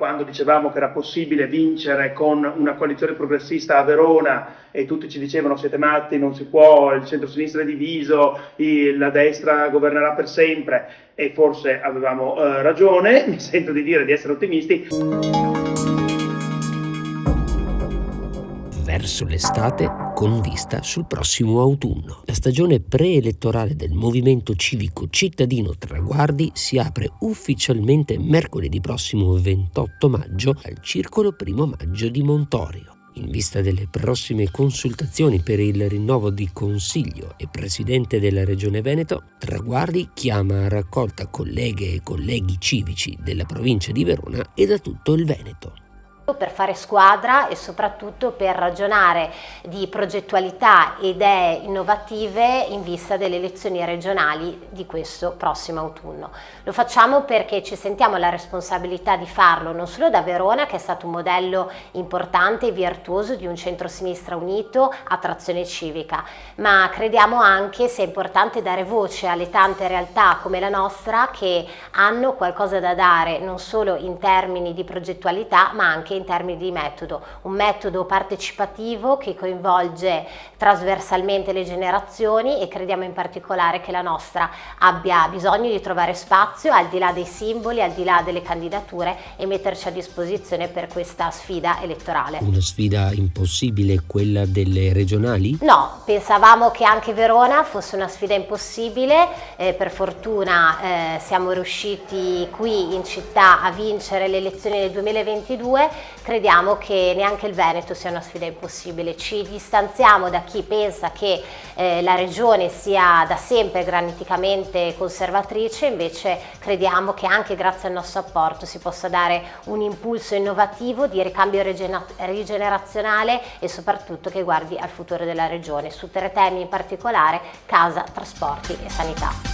quando dicevamo che era possibile vincere con una coalizione progressista a Verona e tutti ci dicevano siete matti, non si può, il centro-sinistra è diviso, la destra governerà per sempre, e forse avevamo ragione, mi sento di dire di essere ottimisti. Verso l'estate con vista sul prossimo autunno. La stagione preelettorale del Movimento Civico Cittadino Traguardi si apre ufficialmente mercoledì prossimo 28 maggio al Circolo Primo Maggio di Montorio. In vista delle prossime consultazioni per il rinnovo di consiglio e presidente della Regione Veneto, Traguardi chiama a raccolta colleghe e colleghi civici della provincia di Verona e da tutto il Veneto. Per fare squadra e soprattutto per ragionare di progettualità e idee innovative in vista delle elezioni regionali di questo prossimo autunno. Lo facciamo perché ci sentiamo la responsabilità di farlo non solo da Verona, che è stato un modello importante e virtuoso di un centro-sinistra unito a trazione civica, ma crediamo anche sia importante dare voce alle tante realtà come la nostra che hanno qualcosa da dare non solo in termini di progettualità ma anche in termini di metodo, un metodo partecipativo che coinvolge trasversalmente le generazioni, e crediamo in particolare che la nostra abbia bisogno di trovare spazio al di là dei simboli, al di là delle candidature, e metterci a disposizione per questa sfida elettorale. Una sfida impossibile, quella delle regionali? No, pensavamo che anche Verona fosse una sfida impossibile, per fortuna siamo riusciti qui in città a vincere le elezioni del 2022, crediamo che neanche il Veneto sia una sfida impossibile. Ci distanziamo da chi pensa che la regione sia da sempre graniticamente conservatrice, invece crediamo che anche grazie al nostro apporto si possa dare un impulso innovativo di ricambio rigenerazionale e soprattutto che guardi al futuro della regione su tre temi in particolare: casa, trasporti e sanità.